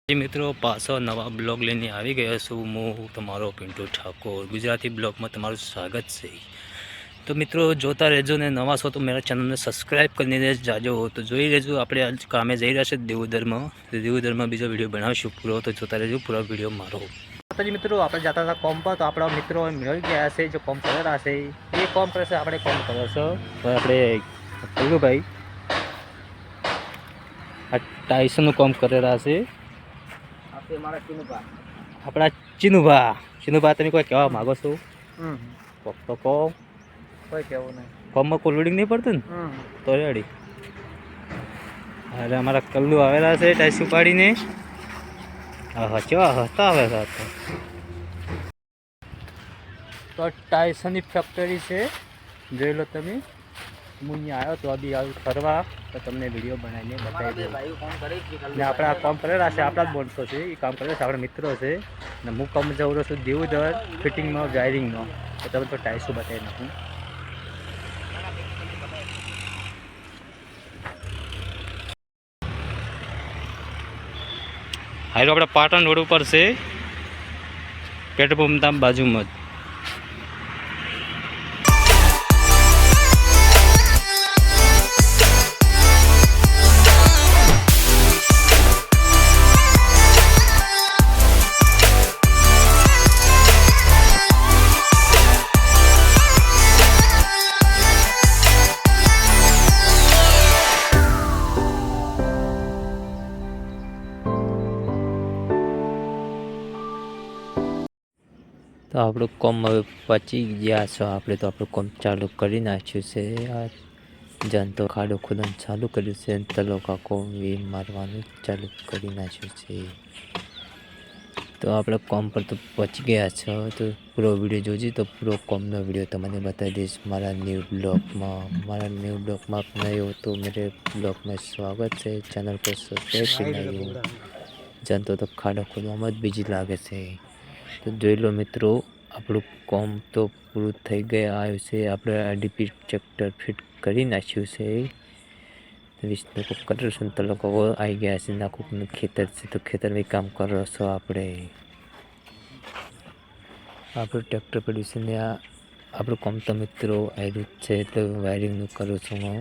जी मित्रों पाछो नवा ब्लॉग लेने आ गया छूँ हूँ तमारो पिंटू ठाकुर गुजराती ब्लॉग में तमारू स्वागत है। तो मित्रों जोता रहो ने नवा छो तो मेरा चैनल ने सब्सक्राइब करने जाजो हो तो जोई रहो। आप आज कामे जई रहा है देवोदर में, तो देवोदर में बीजो वीडियो बनावशुं पूरो, तो जोता रहो पूरा वीडियो मारो। जी मित्रों आप जाता था कॉम पर, तो आप मित्रों मिल गया है जो कॉम कर रहा है ये कॉम करे से आपणे कॉम करो छो तो आपणे भाई आ टाइसन कॉम कर रहा है। अपना चिनुभा तमे कोई कहवा मांगो छो? तो कहो कोई कहवो नहीं, फॉर्म में कोई लोडिंग नहीं पड़तु ने तो रेडी। अरे हमारा कल्लू आवेला छे टाइस उपाड़ीने। आहा केवा हसता आवे छे। तो टाइसनी फैक्टरी से જોઈ લો તમે। હું અહીંયા આવ્યો તો અભી આવ્યો ફરવા, તો તમને વિડીયો બનાવીને બતાવી દઉં। ને આપણે આ કામ કરેલા છે, આપણા જ માણસો છે, એ કામ કરેલા છે, આપણા મિત્રો છે ને હું કામ જઉં છું દેવોદર ફિટિંગમાં વાયરિંગમાં, તો તમે તો ટાઈસો બતાવી નાખું। હાલો આપણે પાટણ રોડ ઉપર છે, પેટ્રોલ પંપ બાજુમાં જ। तो आप कॉम हम पची गया छो, आप तो आप कॉम चालू कर नाख्यु से। आ जनतो खाडो खोदन चालू कर्यु से, तलोका को वी मारवानुं चालू कर नाख्यु से। तो आप कॉम पर तो पहुंच गया छो, तो पूरा वीडियो जोजी, तो पूरा कॉमनो वीडियो तमने बता दीश मारा न्यू ब्लॉग में। मारा न्यू ब्लॉग में आप नए हो तो मेरे ब्लॉग में स्वागत है। चैनल को सब्सक्राइब करना। जनतो तो खाडो खोदवा में बिजी लागे छे। तो જોઈ લો મિત્રો આપણું કોમ તો પૂરું થઈ ગયા આવ્યું છે। આપણે આરડીપી ટ્રેક્ટર ફિટ કરી નાખ્યું છે। વિષ્ણુ को कटर संतलो को आई गया છે। નાખું ખેતર છે, તો ખેતર में काम કરો છો આપણે। આપણું ટ્રેક્ટર પડ્યું છે ને આ આપણું કોમ તો મિત્રો આવ્યું છે, એટલે વાયરિંગનું કરું છું હું,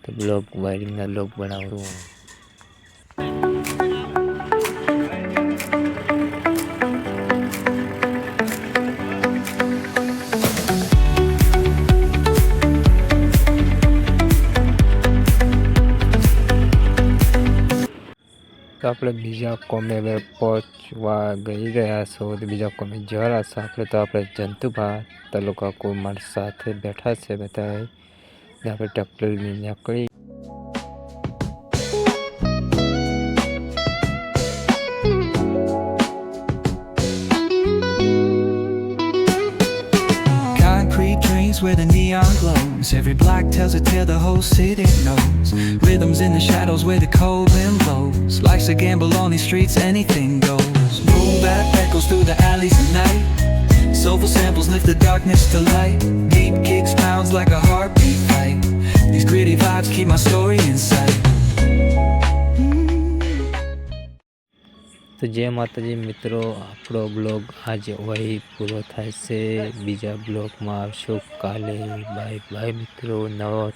તો બ્લોગ વાયરિંગના બ્લોગ બનાવું। तो आप बीजा कोमे पहुँचवा गई रहा छो, तो बीजा कोमे जा रहा छो। आप तो आप जंतुभा तालुका को मार साथ बैठा से बताए आप ट्रेक्टर में निकली। Where the neon glows, every block tells a tale the whole city knows. Rhythms in the shadows where the cold wind blows. Life's a gamble on these streets, anything goes. Boom bap echoes through the alleys at night. Soulful samples lift the darkness to light. Deep kicks pounds like a heartbeat fight. These gritty vibes keep my story in sight. तो जय माताजी मित्रों, आपणो blog आज वही पूरो थाय से। बीजा ब्लॉग में आवशो काले। बाय बाय मित्रों, नवा